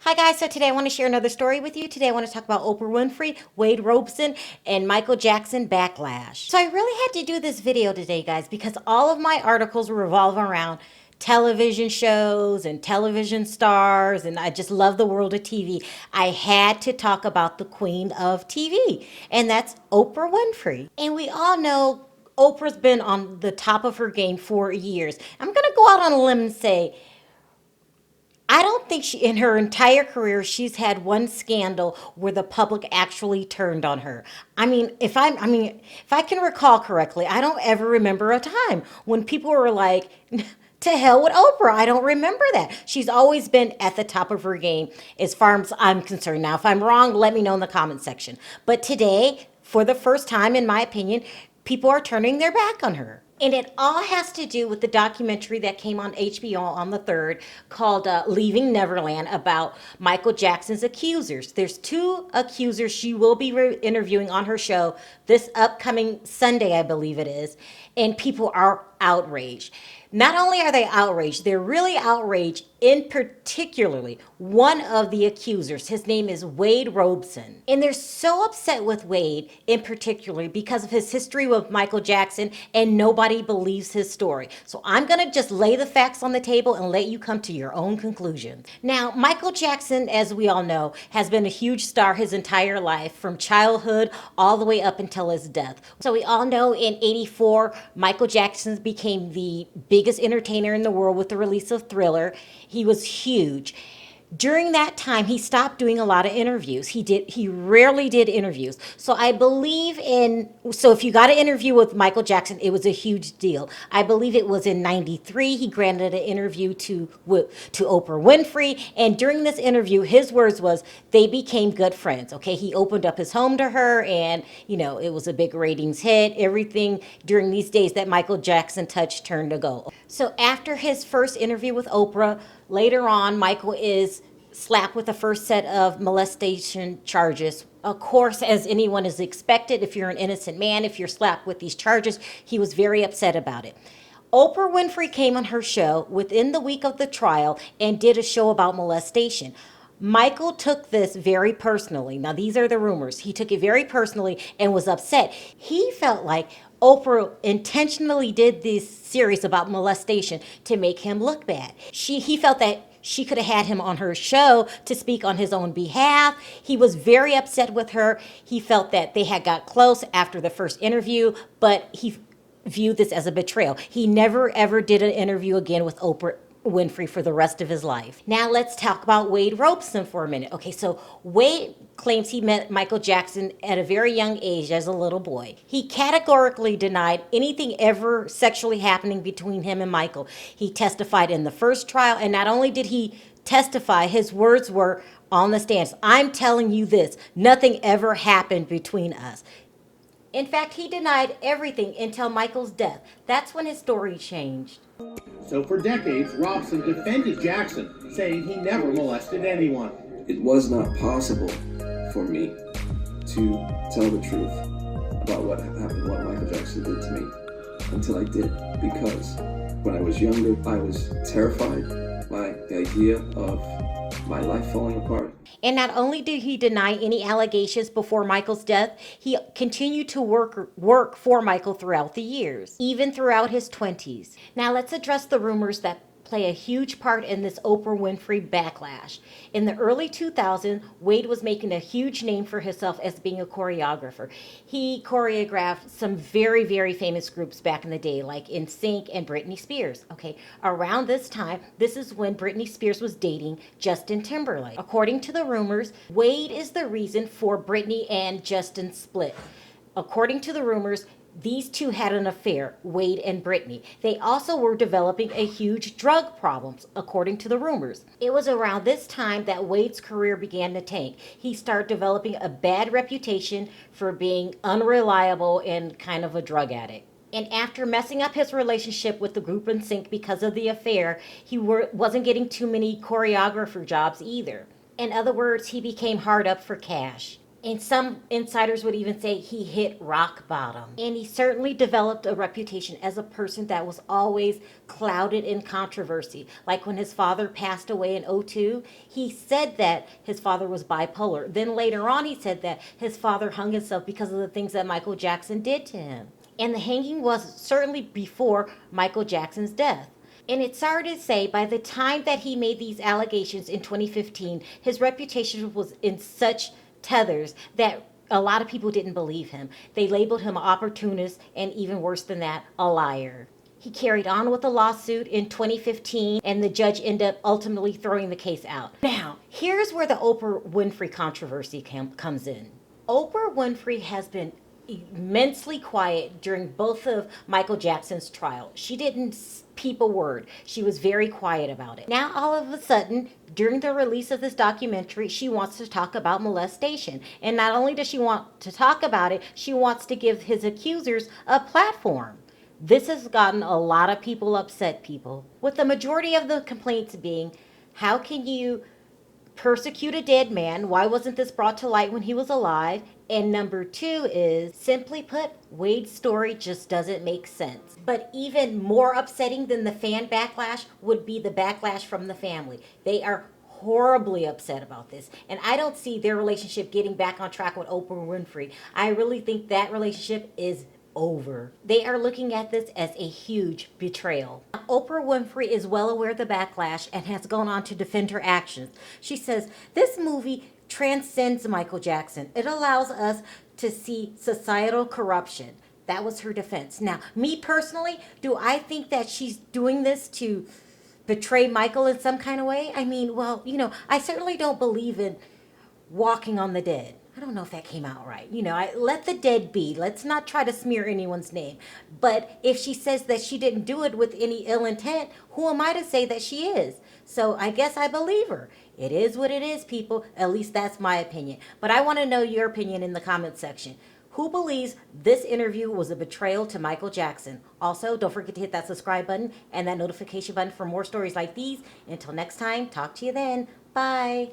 Hi guys, so today I want to share another story with you. Today I want to talk about Oprah Winfrey, Wade Robson, and Michael Jackson backlash. So I really had to do this video today, guys, because all of my articles revolve around television shows and television stars, and I just love the world of TV. I had to talk about the queen of TV, and that's Oprah Winfrey. And we all know Oprah's been on the top of her game for years. I'm going to go out on a limb and say, I don't think in her entire career she's had one scandal where the public actually turned on her. If I can recall correctly, I don't ever remember a time when people were like, to hell with Oprah. I don't remember that. She's always been at the top of her game as far as I'm concerned. Now, if I'm wrong, let me know in the comment section. But today, for the first time, in my opinion, people are turning their back on her. And it all has to do with the documentary that came on HBO on the 3rd called Leaving Neverland about Michael Jackson's accusers. There's two accusers she will be interviewing on her show this upcoming Sunday, I believe it is. And people are outraged. Not only are they outraged, they're really outraged in particularly one of the accusers. His name is Wade Robson. And they're so upset with Wade in particular because of his history with Michael Jackson, and nobody believes his story. So I'm going to just lay the facts on the table and let you come to your own conclusions. Now, Michael Jackson, as we all know, has been a huge star his entire life, from childhood all the way up until his death. So we all know in '84, Michael Jackson became the biggest entertainer in the world with the release of Thriller. He was huge. During that time, he stopped doing a lot of interviews. He rarely did interviews. So if you got an interview with Michael Jackson, it was a huge deal. I believe it was in '93. He granted an interview to Oprah Winfrey. And during this interview, his words was, they became good friends. Okay. He opened up his home to her, and, it was a big ratings hit. Everything during these days that Michael Jackson touched turned to gold. So after his first interview with Oprah, later on, Michael is slapped with the first set of molestation charges. Of course, as anyone is expected, if you're an innocent man, if you're slapped with these charges, he was very upset about it. Oprah Winfrey came on her show within the week of the trial and did a show about molestation. Michael took this very personally. Now, these are the rumors. He took it very personally and was upset. He felt like Oprah intentionally did this series about molestation to make him look bad. He felt that she could have had him on her show to speak on his own behalf. He was very upset with her. He felt that they had got close after the first interview, but he viewed this as a betrayal. He never ever did an interview again with Oprah Winfrey for the rest of his life. Now let's talk about Wade Robson for a minute. Okay, so Wade claims he met Michael Jackson at a very young age as a little boy. He categorically denied anything ever sexually happening between him and Michael. He testified in the first trial, and not only did he testify, his words were on the stand. I'm telling you this, nothing ever happened between us. In fact, he denied everything until Michael's death. That's when his story changed. So for decades, Robson defended Jackson, saying he never molested anyone. It was not possible for me to tell the truth about what happened, what Michael Jackson did to me, until I did. Because when I was younger, I was terrified by the idea of my life falling apart. And not only did he deny any allegations before Michael's death, he continued to work for Michael throughout the years, even throughout his 20s. Now let's address the rumors that play a huge part in this Oprah Winfrey backlash. In the early 2000s, Wade was making a huge name for himself as being a choreographer. He choreographed some very, very famous groups back in the day, like NSYNC and Britney Spears. Okay, around this time, this is when Britney Spears was dating Justin Timberlake. According to the rumors, Wade is the reason for Britney and Justin's split. According to the rumors, these two had an affair, Wade and Britney. They also were developing a huge drug problem, according to the rumors. It was around this time that Wade's career began to tank. He started developing a bad reputation for being unreliable and kind of a drug addict. And after messing up his relationship with the group NSYNC because of the affair, he wasn't getting too many choreographer jobs either. In other words, he became hard up for cash. And some insiders would even say he hit rock bottom. And he certainly developed a reputation as a person that was always clouded in controversy. Like when his father passed away in '02, he said that his father was bipolar. Then later on, he said that his father hung himself because of the things that Michael Jackson did to him. And the hanging was certainly before Michael Jackson's death. And it's sorry to say, by the time that he made these allegations in 2015, his reputation was in such tethers that a lot of people didn't believe him. They labeled him an opportunist and, even worse than that, a liar. He carried on with the lawsuit in 2015, and the judge ended up ultimately throwing the case out. Now, here's where the Oprah Winfrey controversy comes in. Oprah Winfrey has been immensely quiet during both of Michael Jackson's trial. She didn't peep a word. She was very quiet about it. Now, all of a sudden, during the release of this documentary, she wants to talk about molestation. And not only does she want to talk about it, she wants to give his accusers a platform. This has gotten a lot of people upset, people. With the majority of the complaints being, how can you persecute a dead man? Why wasn't this brought to light when he was alive? And number two is, simply put, Wade's story just doesn't make sense. But even more upsetting than the fan backlash would be the backlash from the family. They are horribly upset about this. And I don't see their relationship getting back on track with Oprah Winfrey. I really think that relationship is over. They are looking at this as a huge betrayal. Oprah Winfrey is well aware of the backlash and has gone on to defend her actions. She says, this movie transcends Michael Jackson. It allows us to see societal corruption. That was her defense. Now, me personally, do I think that she's doing this to betray Michael in some kind of way? I mean, well, I certainly don't believe in walking on the dead. I don't know if that came out right. Let the dead be. Let's not try to smear anyone's name. But if she says that she didn't do it with any ill intent, who am I to say that she is? So I guess I believe her. It is what it is, people. At least that's my opinion. But I want to know your opinion in the comment section. Who believes this interview was a betrayal to Michael Jackson? Also, don't forget to hit that subscribe button and that notification button for more stories like these. Until next time, talk to you then. Bye.